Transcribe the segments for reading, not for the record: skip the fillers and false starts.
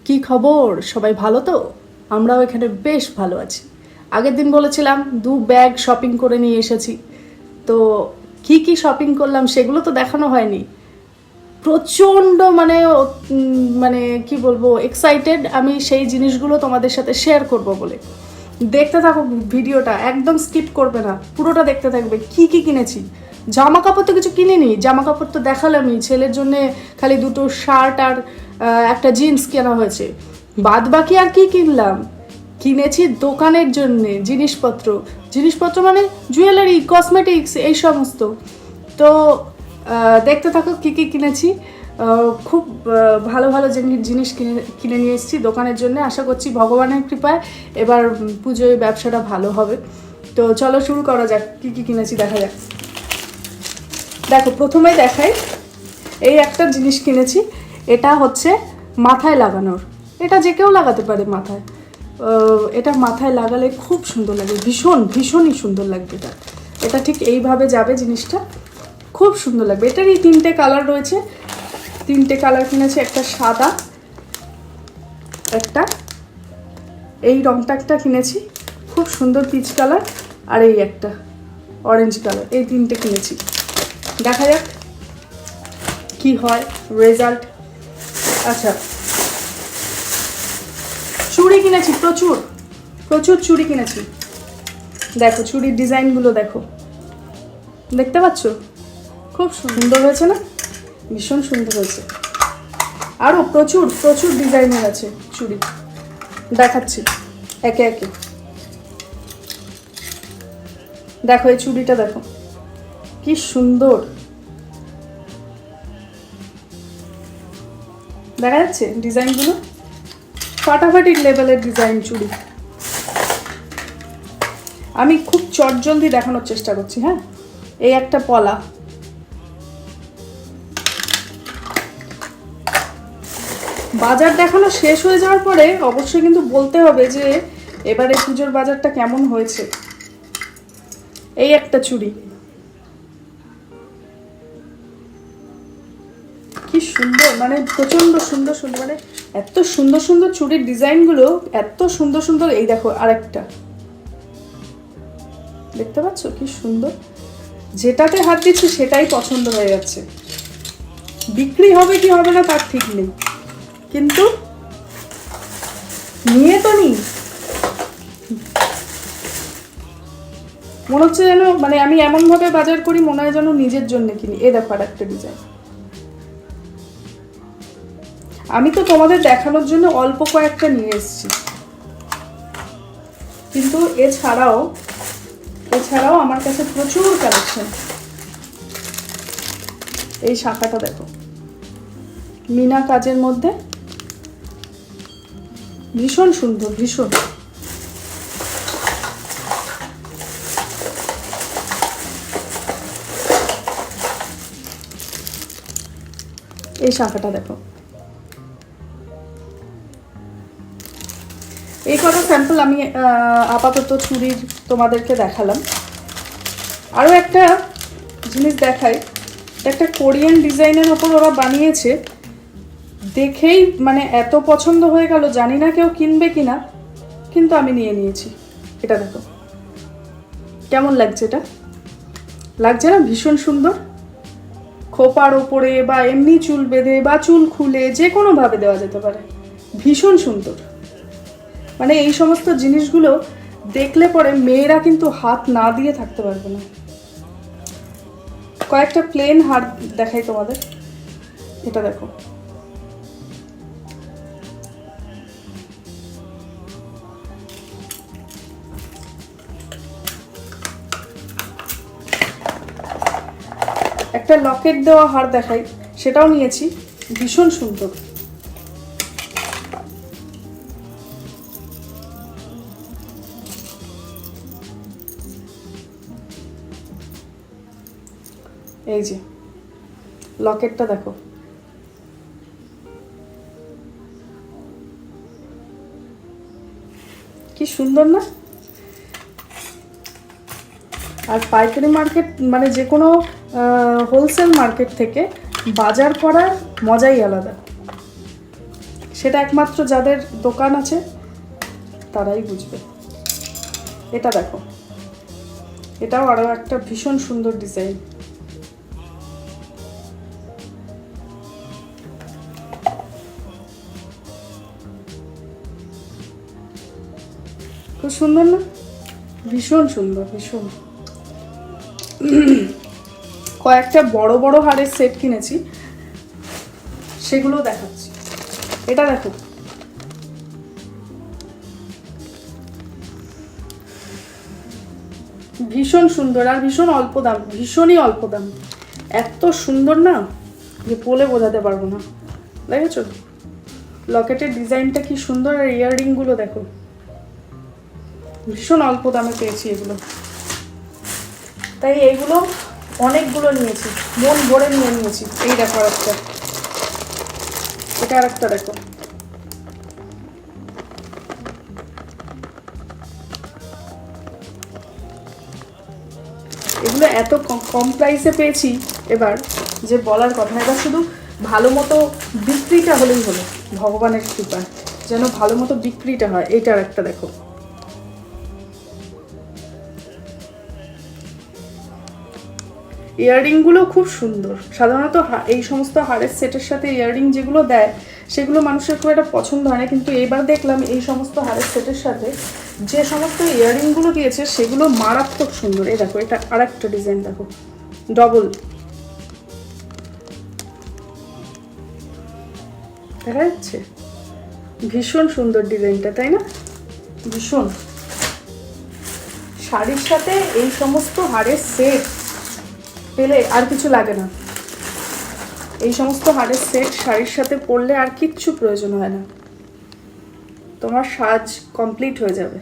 কি খবর? সবাই ভালো তো? আমরাও এখানে বেশ ভালো আছি। আগের দিন বলেছিলাম 2 ব্যাগ শপিং করে নিয়ে এসেছি। তো কি কি শপিং করলাম সেগুলো তো দেখানো হয়নি। প্রচণ্ড মানে কি বলবো, এক্সাইটেড আমি সেই জিনিসগুলো তোমাদের সাথে শেয়ার করব বলে। দেখতে থাকো ভিডিওটা, একদম স্কিপ করবে না, পুরোটা দেখতে থাকবে। কি কি কিনেছি? জামা কাপড় তো কিছু কিনিনি, জামা কাপড় তো দেখালামই। ছেলের জন্য খালি 2টো শার্ট আর একটা জিন্স কেনা হয়েছে। বাদ বাকি আর কি কিনলাম? কিনেছি দোকানের জন্যে জিনিসপত্র। জিনিসপত্র মানে জুয়েলারি, কসমেটিক্স, এই সমস্ত। তো দেখতে থাকো কি কি কিনেছি। খুব ভালো ভালো জিনিস কিনে নিয়ে এসেছি দোকানের জন্য। আশা করছি ভগবানের কৃপায় এবার পুজোয় ব্যবসাটা ভালো হবে। তো চলো শুরু করা যাক, কি কি কিনেছি দেখা যাক। দেখো, প্রথমেই দেখাই, এই একটা জিনিস কিনেছি। এটা হচ্ছে মাথায় লাগানোর। এটা যে কেউ লাগাতে পারে মাথায়। এটা মাথায় লাগালে খুব সুন্দর লাগে, ভীষণই সুন্দর লাগবে। এটা ঠিক এইভাবে যাবে জিনিসটা, খুব সুন্দর লাগবে। এটারই 3টে কালার রয়েছে। 3টে কালার কিনেছি, একটা সাদা, একটা এই রংটা একটা কিনেছি, খুব সুন্দর পিচ কালার, আর এই একটা অরেঞ্জ কালার। এই 3টে কিনেছি। দেখা যাক কি হয় রেজাল্ট। আচ্ছা, চুড়ি কিনেছি, প্রচুর চুড়ি কিনেছি। দেখো চুড়ির ডিজাইনগুলো দেখো, দেখতে পাচ্ছ? খুব সুন্দর হয়েছে না? ভীষণ সুন্দর হয়েছে। আরও প্রচুর ডিজাইনের আছে চুড়ি, দেখাচ্ছি একে একে। দেখো এই চুড়িটা দেখো, কি সুন্দর দেখা যাচ্ছে ডিজাইনগুলো। ফাটাফাটি লেভেলের ডিজাইন চুড়ি। আমি খুব চটজলদি দেখানোর চেষ্টা করছি। হ্যাঁ, এই একটা পলা, বাজার দেখানো শেষ হয়ে যাওয়ার পরে অবশ্যই কিন্তু বলতে হবে যে এবারে পুজোর বাজারটা কেমন হয়েছে। এই একটা চুড়ি, কি সুন্দর, মানে প্রচন্ড সুন্দর, মানে এত সুন্দর চুড়ির ডিজাইনগুলো, এত সুন্দর। এই দেখো আরেকটা, দেখতে পাচ্ছ কি সুন্দর? যেটাতে হাত দিচ্ছি সেটাই পছন্দ হয়ে যাচ্ছে। বিক্রি হবে কি হবে না তার ঠিক নেই, কিন্তু নিয়ে তো নি। মনে হচ্ছে যেন, মানে আমি এমনভাবে বাজার করি মনে হয় যেন নিজের জন্য কিনি। এ দেখো আর একটা ডিজাইন। আমি তো তোমাদের দেখানোর জন্য অল্প কয়েকটা নিয়ে এসেছি, কিন্তু এছাড়াও আমার কাছে প্রচুর কালেকশন। এই শাখাটা দেখো, মিনা কাজের মধ্যে, ভীষণ সুন্দর, ভীষণ। এই শাখাটা দেখো। এই কটা স্যাম্পল আমি আপাতত চুড়ির তোমাদেরকে দেখালাম। আরও একটা জিনিস দেখাই, একটা কোরিয়ান ডিজাইনের ওপর ওরা বানিয়েছে। দেখেই মানে এত পছন্দ হয়ে গেল, জানি না কেউ কিনবে কিনা, কিন্তু আমি নিয়ে নিয়েছি। এটা দেখো কেমন লাগছে, এটা লাগছে না? ভীষণ সুন্দর। খোপার ওপরে বা এমনি চুল বেঁধে বা চুল খুলে যে কোনোভাবে দেওয়া যেতে পারে, ভীষণ সুন্দর। মানে এই সমস্ত জিনিসগুলো দেখলে পরে মেয়েরা কিন্তু হাত না দিয়ে থাকতে পারবে না। কয়েকটা প্লেন হার দেখাই তোমাদের। এটা দেখো, একটা লকেট দেওয়া হার দেখাই, সেটাও নিয়েছি, ভীষণ সুন্দর। এই যে লকেটটা দেখো, কি সুন্দর না? আর পাইকারি মার্কেট মানে যে কোনো হোলসেল মার্কেট থেকে বাজার করার মজাই আলাদা। সেটা একমাত্র যাদের দোকান আছে তারাই বুঝবে। এটা দেখো, এটাও আরও একটা ভীষণ সুন্দর ডিজাইন। খুব সুন্দর না? ভীষণ সুন্দর, ভীষণ। কয়েকটা বড় বড় হারের সেট কিনেছি, সেগুলো দেখাচ্ছি। এটা দেখো, ভীষণ সুন্দর আর ভীষণ অল্প দাম, ভীষণই অল্প দাম। এত সুন্দর না যে বলে বোঝাতে পারবো না। দেখেছো লকেটের ডিজাইনটা কি সুন্দর, আর ইয়াররিংগুলো দেখো, ভীষণ অল্প দামে পেয়েছি এগুলো। তাই এইগুলো অনেকগুলো নিয়েছি, মন ভরে নিয়ে নিয়েছি। এই দেখো আরেকটা, এটা আরেকটা দেখো, এগুলো এত কম প্রাইসে পেয়েছি এবার যে বলার কথা। এবার শুধু ভালো মতো বিক্রিটা হলেই হলো, ভগবানের কৃপায় যেন ভালো মতো বিক্রিটা হয়। এইটা আরেকটা দেখো, ইয়াররিংগুলো খুব সুন্দর। সাধারণত এই সমস্ত হারের সেটের সাথে ইয়াররিং যেগুলো দেয় সেগুলো মানুষের খুব একটা পছন্দ হয় না, কিন্তু এবার দেখলাম এই সমস্ত হারের সেটের সাথে যে সমস্ত ইয়াররিংগুলো দিয়েছে সেগুলো মারাত্মক সুন্দর। এই দেখো, এটা আরেকটা ডিজাইন দেখো, ডবল, দেখা যাচ্ছে? ভীষণ সুন্দর ডিজাইনটা, তাই না? ভীষণ। শাড়ির সাথে এই সমস্ত হারের সেট পেলে আর কিছু লাগে না। এই সমস্ত হারের সেট শাড়ির সাথে পরলে আর কিচ্ছু প্রয়োজন হয় না, তোমার সাজ কমপ্লিট হয়ে যাবে।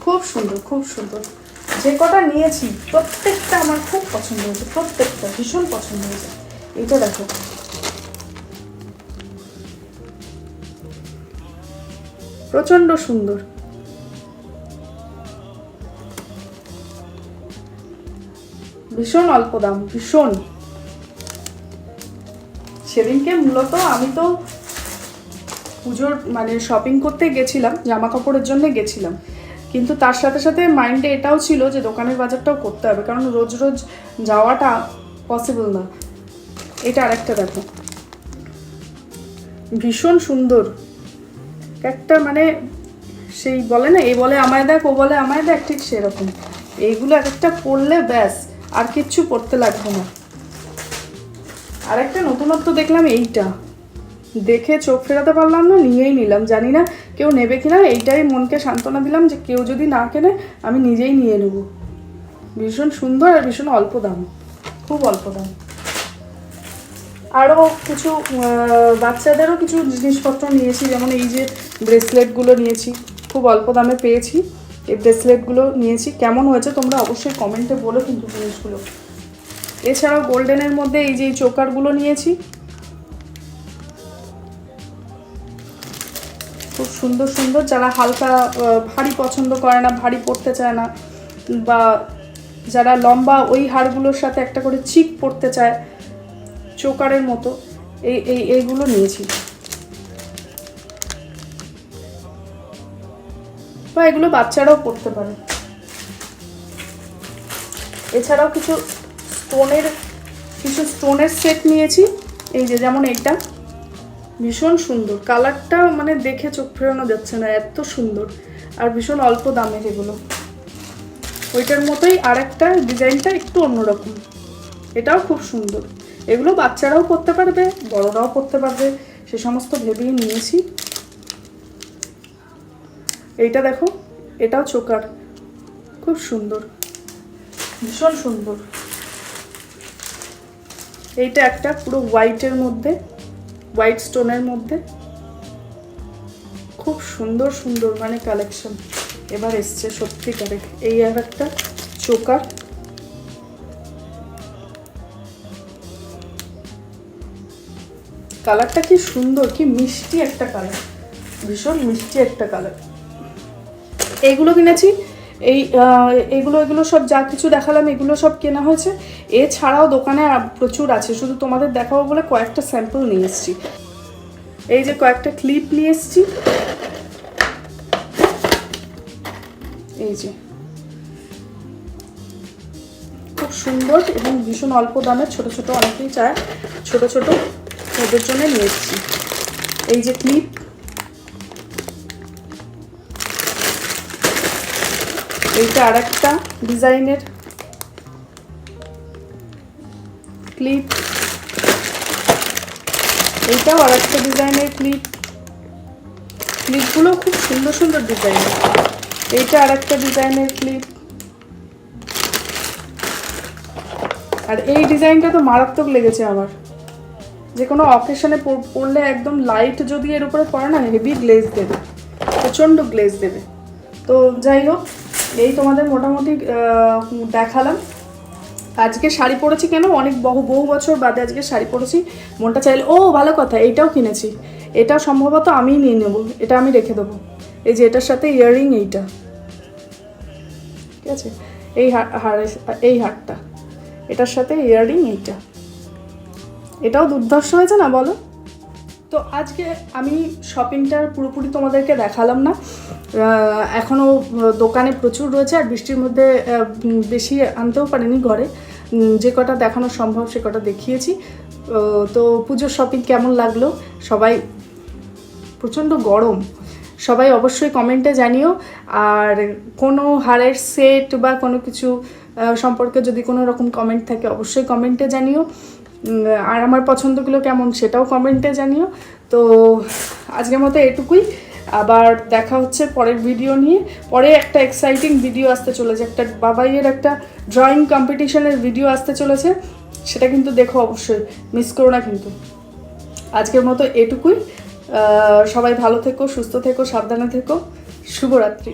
খুব সুন্দর, খুব সুন্দর। যে কটা নিয়েছি প্রত্যেকটা আমার খুব পছন্দ হয়েছে, প্রত্যেকটা ভীষণ পছন্দ হয়েছে। এইটা দেখো, প্রচন্ড সুন্দর। ভীষণ অল্প দাম, ভীষণ। সেদিনকে মূলত আমি তো পুজোর মানে শপিং করতে গেছিলাম, জামা কাপড়ের জন্য গেছিলাম, কিন্তু তার সাথে সাথে মাইন্ডে এটাও ছিল যে দোকানের বাজারটাও করতে হবে, কারণ রোজ রোজ যাওয়াটা পসিবল না। এটা আরেকটা দেখো, ভীষণ সুন্দর একটা, মানে সেই বলে না, এ বলে আমায় দেখ, ও বলে আমায় দেখ, ঠিক সেরকম। এইগুলো এক একটা পরলে ব্যাস আর কিচ্ছু পরতে লাগবে না। আর একটা নতুনত্ব দেখলাম, এইটা দেখে চোখ ফেরাতে পারলাম না, নিয়েই নিলাম। জানি না কেউ নেবে কিনা, এইটাই মনকে সান্ত্বনা দিলাম যে কেউ যদি না কেনে আমি নিজেই নিয়ে নেব। ভীষণ সুন্দর আর ভীষণ অল্প দাম, খুব অল্প দাম। আরও কিছু বাচ্চাদেরও কিছু জিনিসপত্র নিয়েছি, যেমন এই যে ব্রেসলেটগুলো নিয়েছি, খুব অল্প দামে পেয়েছি। এই ব্রেসলেটগুলো নিয়েছি, কেমন হয়েছে তোমরা অবশ্যই কমেন্টে বলো কিন্তু জিনিসগুলো। এছাড়াও গোল্ডেনের মধ্যে এই যে এই চোকারগুলো নিয়েছি, খুব সুন্দর সুন্দর। যারা হালকা ভারী পছন্দ করে না, ভারী পরতে চায় না, বা যারা লম্বা ওই হাড়গুলোর সাথে একটা করে চিক পরতে চায় চোকারের মতো, এইগুলো নিয়েছি। বা এগুলো বাচ্চারাও পরতে পারে। এছাড়াও কিছু স্টোনের সেট নিয়েছি, এই যে যেমন এইটা ভীষণ সুন্দর, কালারটা মানে দেখে চোখ ফেরানো যাচ্ছে না, এত সুন্দর। আর ভীষণ অল্প দামের এগুলো। ওইটার মতোই আর একটা ডিজাইনটা একটু অন্যরকম, এটাও খুব সুন্দর। এগুলো বাচ্চারাও পরতে পারবে, বড়রাও পরতে পারবে, সে সমস্ত ভেবেই নিয়েছি। এইটা দেখো, এটাও চোকার, খুব সুন্দর, ভীষণ সুন্দর। এইটা একটা পুরো হোয়াইটের মধ্যে, হোয়াইট স্টোনের মধ্যে, খুব সুন্দর সুন্দর মানে কালেকশন এবার এসছে সত্যিকারে। এই আর একটা চোকার, কালারটা কি সুন্দর, কি মিষ্টি একটা কালার, ভীষণ মিষ্টি একটা কালার। এইগুলো কিনেছি। এগুলো সব যা কিছু দেখালাম এগুলো সব কেনা হয়েছে। এছাড়াও দোকানে প্রচুর আছে, শুধু তোমাদের দেখাবো বলে কয়েকটা স্যাম্পল নিয়ে এসেছি। এই যে কয়েকটা ক্লিপ নিয়ে এসেছি, এই যে খুব সুন্দর এবং ভীষণ অল্প দামে, ছোট ছোট, অনেকেই চায় ছোট ছোট, ওদের জন্য নিয়ে এসেছি। এই যে ক্লিপ, এইটা আর একটা ডিজাইনের ক্লিপ, এইটাও আর একটা ডিজাইনের ক্লিপ। ক্লিপগুলো খুব সুন্দর সুন্দর ডিজাইনের। এইটা আর একটা ডিজাইনের ক্লিপ। আর এই ডিজাইনটা তো মারাত্মক লেগেছে আমার, যে কোনো অকেশনে পরলে একদম লাইট যদি এর উপরে পড়ে না, হেভি গ্লেজ দেবে, প্রচণ্ড গ্লেজ দেবে। তো যাই হোক, এই তোমাদের মোটামুটি দেখালাম। আজকে শাড়ি পরেছি কেন, অনেক বহু বছর বাদে আজকে শাড়ি পরেছি, মনটা চাইলে। ও ভালো কথা, এইটাও কিনেছি, এটাও সম্ভবত আমিই নিয়ে নেবো, এটা আমি রেখে দেবো। এই যে এটার সাথে ইয়াররিং, এইটা ঠিক আছে, এই হারটা, এটার সাথে ইয়াররিং, এটাও দুর্ধর্ষ হয়েছে না বলো? তো আজকে আমি শপিংটার পুরোপুরি তোমাদেরকে দেখালাম না, এখনও দোকানে প্রচুর রয়েছে, আর বৃষ্টির মধ্যে বেশি আনতেও পারিনি ঘরে। যে কটা দেখানো সম্ভব সে কটা দেখিয়েছি। তো পুজোর শপিং কেমন লাগলো সবাই, প্রচণ্ড গরম, সবাই অবশ্যই কমেন্টে জানিও। আর কোনো হারের সেট বা কোনো কিছু সম্পর্কে যদি কোনো রকম কমেন্ট থাকে অবশ্যই কমেন্টে জানিও। আর আমার পছন্দগুলো কেমন সেটাও কমেন্টে জানিও। তো আজকের মতো এটুকুই, আবার দেখা হচ্ছে পরের ভিডিও নিয়ে। পরে একটা এক্সাইটিং ভিডিও আসতে চলেছে, একটা বাবাইয়ের একটা ড্রয়িং কম্পিটিশনের ভিডিও আসতে চলেছে, সেটা কিন্তু দেখো অবশ্যই, মিস করো না কিন্তু। আজকের মতো এটুকুই, সবাই ভালো থেকো, সুস্থ থেকো, সাবধানে থেকো, শুভরাত্রি।